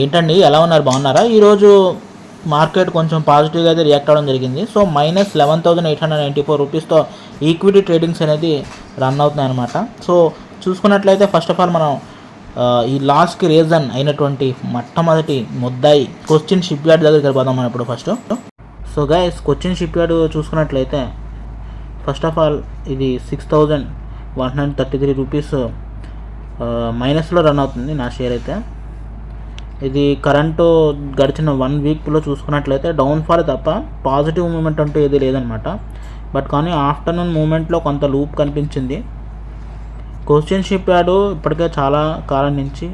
ఏంటండి ఎలా ఉన్నారు, బాగున్నారా? ఈరోజు మార్కెట్ కొంచెం పాజిటివ్గా అయితే రియాక్ట్ అవ్వడం జరిగింది. సో -11,894 రూపీస్తో ఈక్విటీ ట్రేడింగ్స్ అనేది రన్ అవుతున్నాయి అనమాట. సో చూసుకున్నట్లయితే ఫస్ట్ ఆఫ్ ఆల్ మనం ఈ లాస్ట్కి రీజన్ అయినటువంటి మొట్టమొదటి ముద్దాయి కొచ్చిన్ షిప్ యార్డ్ దగ్గరికి వెళ్ళిపోదాం మనం ఇప్పుడు first. So guys, Cochin ship yard చూసుకున్నట్లయితే ఫస్ట్ ఆఫ్ ఆల్ ఇది 6,133 రూపీస్ మైనస్లో రన్ అవుతుంది నా షేర్ అయితే. ఇది కరెంటు గడిచిన 1 వీక్లో చూసుకున్నట్లయితే డౌన్ఫాల్ తప్ప పాజిటివ్ మూమెంట్ అంటూ ఏది లేదనమాట. బట్ కానీ ఆఫ్టర్నూన్ మూమెంట్లో కొంత లూప్ కనిపించింది. కొచ్చిన్ షిప్ యార్డ్ ఇప్పటికే చాలా కాలం నుంచి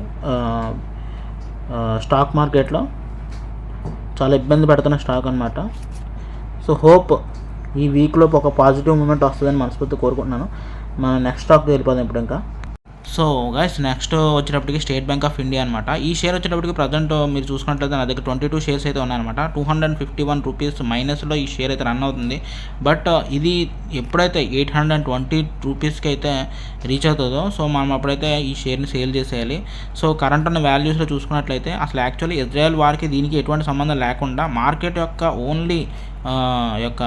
స్టాక్ మార్కెట్లో చాలా ఇబ్బంది పెడుతున్న స్టాక్ అనమాట. సో హోప్ ఈ వీక్లో ఒక పాజిటివ్ మూమెంట్ వస్తుందని మనస్ఫూర్తి కోరుకుంటున్నాను. మనం నెక్స్ట్ స్టాక్కి వెళ్ళిపోదాం ఇప్పుడు ఇంకా. సో గైస్, నెక్స్ట్ వచ్చేటప్పటికి స్టేట్ బ్యాంక్ ఆఫ్ ఇండియా అనమాట. ఈ షేర్ వచ్చేటప్పటికి ప్రజెంట్ మీరు చూసుకున్నట్లయితే నా దగ్గర 22 షేర్స్ అయితే ఉన్నాయన్నమాట. 251 రూపీస్ మైనస్లో ఈ షేర్ అయితే రన్ అవుతుంది. బట్ ఇది ఎప్పుడైతే 820 రూపీస్కి అయితే రీచ్ అవుతుందో సో మనం అప్పుడైతే ఈ షేర్ని సేల్ చేసేయాలి. సో కరెంట్ ఉన్న వాల్యూస్లో చూసుకున్నట్లయితే అసలు యాక్చువల్లీ ఇజ్రాయెల్ వారికి దీనికి ఎటువంటి సంబంధం లేకుండా మార్కెట్ యొక్క ఓన్లీ యొక్క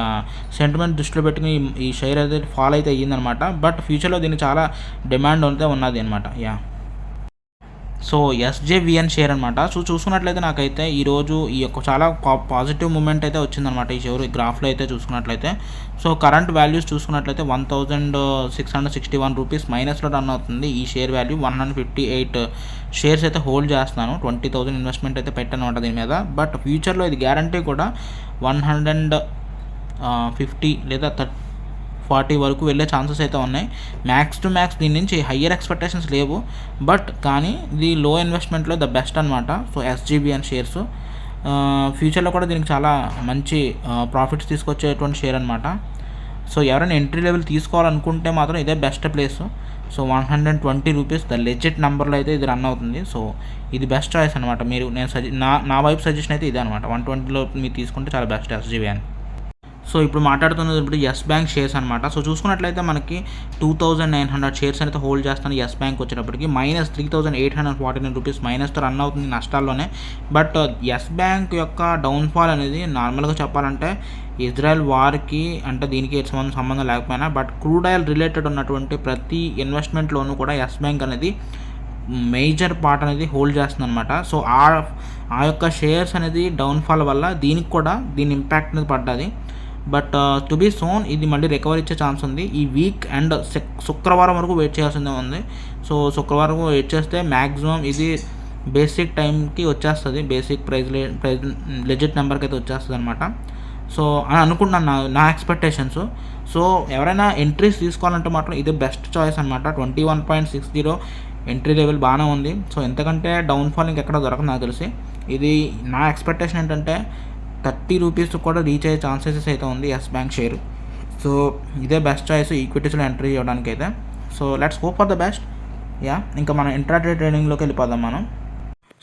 సెంటిమెంట్ దృష్టిలో పెట్టుకుని ఈ షేర్ అయితే ఫాల్ అయితే అయ్యిందనమాట. బట్ ఫ్యూచర్లో దీనికి చాలా డిమాండ్ అయితే ఉన్నది అనమాట. సో ఎస్జేవిఎన్ షేర్ అనమాట. సో చూసుకున్నట్లయితే నాకైతే ఈరోజు ఈ యొక్క చాలా పాజిటివ్ మూమెంట్ అయితే వచ్చిందనమాట ఈ షేర్ గ్రాఫ్లో అయితే చూసుకున్నట్లయితే. సో కరెంట్ వాల్యూస్ చూసుకున్నట్లయితే 1,661 రూపీస్ మైనస్లో రన్ అవుతుంది. ఈ షేర్ వాల్యూ 158 షేర్స్ అయితే హోల్డ్ చేస్తున్నాను. 20,000 ఇన్వెస్ట్మెంట్ అయితే పెట్టాను అనమాట దీని మీద. బట్ ఫ్యూచర్లో ఇది గ్యారంటీ కూడా 150 లేదా 40 వరకు వెళ్ళే ఛాన్సెస్ అయితే ఉన్నాయి. మ్యాక్స్ టు మ్యాక్స్ దీని నుంచి హయ్యర్ ఎక్స్పెక్టేషన్స్ లేవు. బట్ కానీ ఇది లో ఇన్వెస్ట్మెంట్లో ద బెస్ట్ అనమాట. సో ఎస్జీబీఎన్ షేర్స్ ఫ్యూచర్లో కూడా దీనికి చాలా మంచి ప్రాఫిట్స్ తీసుకొచ్చేటువంటి షేర్ అనమాట. సో ఎవరైనా ఎంట్రీ లెవెల్ తీసుకోవాలనుకుంటే మాత్రం ఇదే best place. So 120 rupees the legit నెంబర్లో అయితే ఇది రన్ అవుతుంది. సో ఇది బెస్ట్ చాయిస్ అనమాట. మీరు నేను నా వైపు సజెషన్ అయితే ఇదే అనమాట. 120లో మీరు తీసుకుంటే చాలా బెస్ట్ ఎస్జీబీఎన్. సో ఇప్పుడు మాట్లాడుతున్నది ఇప్పుడు ఎస్ బ్యాంక్ షేర్స్ అనమాట. సో చూసుకున్నట్లయితే మనకి 2,900 షేర్స్ అయితే హోల్డ్ చేస్తాను ఎస్ బ్యాంక్ వచ్చేటప్పటికి. -3,849 రూపీస్ మైనస్తో రన్ అవుతుంది నష్టాల్లోనే. బట్ ఎస్ బ్యాంక్ యొక్క డౌన్ఫాల్ అనేది నార్మల్గా చెప్పాలంటే ఇజ్రాయెల్ వార్కి అంటే దీనికి సంబంధం లేకపోయినా బట్ క్రూడ్ ఆయిల్ రిలేటెడ్ ఉన్నటువంటి ప్రతి ఇన్వెస్ట్మెంట్లోనూ కూడా ఎస్ బ్యాంక్ అనేది మేజర్ పార్ట్ అనేది హోల్డ్ చేస్తుంది అనమాట. సో ఆ యొక్క షేర్స్ అనేది డౌన్ఫాల్ వల్ల దీనికి కూడా దీని ఇంపాక్ట్ అనేది పడ్డది. బట్ టు బీ సోన్ ఇది మళ్ళీ రికవరీ ఇచ్చే ఛాన్స్ ఉంది. ఈ వీక్ అండ్ శుక్రవారం వరకు వెయిట్ చేయాల్సిందే ఉంది. సో శుక్రవారం వెయిట్ చేస్తే మ్యాక్సిమం ఇది బేసిక్ టైంకి వచ్చేస్తుంది. బేసిక్ ప్రైజ్ లెజిట్ నెంబర్కి అయితే వచ్చేస్తుంది అనమాట. సో అని అనుకుంటున్నాను నా ఎక్స్పెక్టేషన్స్. సో ఎవరైనా ఎంట్రీస్ తీసుకోవాలంటే మాత్రం ఇది బెస్ట్ చాయిస్ అనమాట. 21.60 ఎంట్రీ లెవెల్ బాగానే ఉంది. సో ఎంతకంటే డౌన్ఫాల్ ఇంకెక్కడ దొరకదు నాకు తెలిసి. ఇది నా ఎక్స్పెక్టేషన్ ఏంటంటే 30 రూపీస్ కూడా రీచ్ అయ్యే ఛాన్సెస్ అయితే ఉంది ఎస్ బ్యాంక్ షేర్. సో ఇదే బెస్ట్ చాయిస్ ఈక్విటీస్లో ఎంట్రీ చేయడానికి అయితే. So let's hope for the best. ఇంకా మనం ఇంట్రాడే ట్రేడింగ్లోకి వెళ్ళిపోదాం మనం.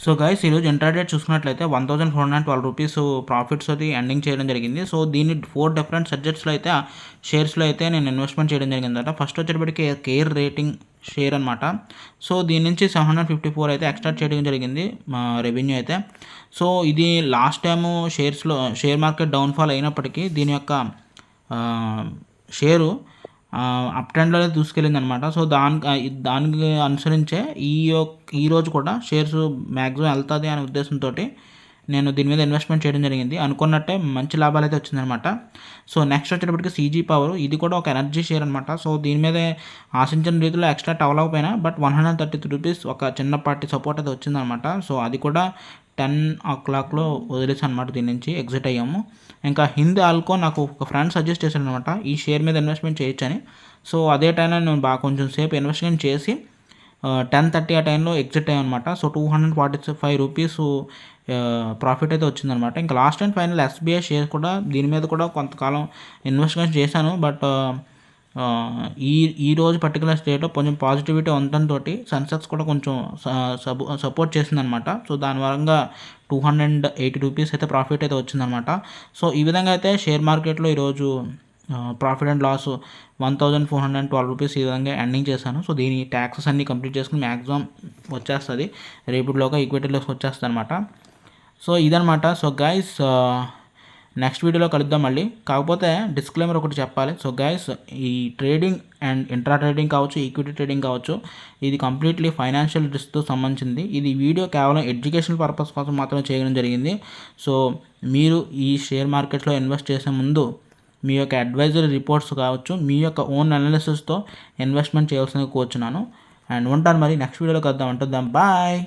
సో గైస్, ఈరోజు ఇంట్రాడే చూసుకున్నట్లయితే 1,412 రూపీస్ ప్రాఫిట్స్ అది ఎండింగ్ చేయడం జరిగింది. సో దీన్ని 4 డిఫరెంట్ సబ్జెక్ట్స్లో అయితే షేర్స్లో అయితే నేను ఇన్వెస్ట్మెంట్ చేయడం జరిగిందట. ఫస్ట్ వచ్చేటప్పటికి కేర్ రేటింగ్ షేర్ అనమాట. సో దీని నుంచి 754 అయితే ఎక్స్ట్రాక్ట్ చేయడం జరిగింది మా రెవెన్యూ అయితే. సో ఇది last time share market downfall అయినప్పటికీ దీని యొక్క షేరు అప్ ట్రెండ్లో దూసుకెళ్ళింది అనమాట. సో దానికి అనుసరించే ఈరోజు కూడా షేర్స్ మ్యాక్సిమం వెళ్తుంది అనే ఉద్దేశంతో నేను దీని మీద ఇన్వెస్ట్మెంట్ చేయడం జరిగింది. అనుకున్నట్టే మంచి లాభాలు అయితే వచ్చిందనమాట. సో నెక్స్ట్ వచ్చేటప్పటికి సీజీ పవర్, ఇది కూడా ఒక ఎనర్జీ షేర్ అనమాట. సో దీని మీద ఆశించిన రీతిలో ఎక్స్ట్రాక్ట్ అవ్వలేకపోయినా బట్ 133 రూపీస్ ఒక చిన్నపాటి సపోర్ట్ అయితే వచ్చిందనమాట. సో అది కూడా 10 o'clockలో వదిలేసి అనమాట దీని నుంచి ఎగ్జిట్ అయ్యాము. ఇంకా హింద్ ఆల్కో నాకు ఒక ఫ్రెండ్ సజెస్ట్ చేశాను అనమాట ఈ షేర్ మీద ఇన్వెస్ట్మెంట్ చేయొచ్చని. సో అదే టైంలో నేను కొంచెం సేపు ఇన్వెస్ట్మెంట్ చేసి 10:30 ఆ టైంలో ఎగ్జిట్ అయ్యామన్నమాట. సో 245 రూపీస్ ప్రాఫిట్ అయితే వచ్చిందనమాట. ఇంకా last and final SBI share కూడా దీని మీద కూడా కొంతకాలం ఇన్వెస్ట్మెంట్ చేశాను. బట్ ఈ రోజు పర్టికులర్ స్టేట్లో కొంచెం పాజిటివిటీ ఉండటంతో సెన్సెక్స్ కూడా కొంచెం సపోర్ట్ చేసిందనమాట. సో దాని వరంగా 280 రూపీస్ అయితే ప్రాఫిట్ అయితే వచ్చిందనమాట. సో ఈ విధంగా అయితే షేర్ మార్కెట్లో ఈరోజు ప్రాఫిట్ అండ్ లాస్ 1412 రూపీస్ ఈ విధంగా ఎండింగ్ చేశాను. సో దీని ట్యాక్సెస్ అన్నీ కంప్లీట్ చేసుకుని మ్యాక్సిమం వచ్చేస్తుంది, రేపటిలోగా ఈక్విటీలోకి వచ్చేస్తుంది అనమాట. సో ఇదనమాట. సో గైస్ నెక్స్ట్ వీడియోలో కలుద్దాం మళ్ళీ. కాకపోతే డిస్క్లైమర్ ఒకటి చెప్పాలి. సో గైస్, ఈ ట్రేడింగ్ అండ్ ఇంట్రా ట్రేడింగ్ కావచ్చు, ఈక్విటీ ట్రేడింగ్ కావచ్చు, ఇది కంప్లీట్లీ ఫైనాన్షియల్ రిస్క్తో సంబంధించింది. ఇది వీడియో కేవలం ఎడ్యుకేషనల్ పర్పస్ కోసం మాత్రమే చేయడం జరిగింది. సో మీరు ఈ షేర్ మార్కెట్లో ఇన్వెస్ట్ చేసే ముందు మీ యొక్క అడ్వైజరీ రిపోర్ట్స్ కావచ్చు, మీ యొక్క ఓన్ అనాలిసిస్తో ఇన్వెస్ట్మెంట్ చేయాల్సిందిగా కోరుచున్నాను. అండ్ ఉంటాను మరి, నెక్స్ట్ వీడియోలో కలుద్దాం. బాయ్.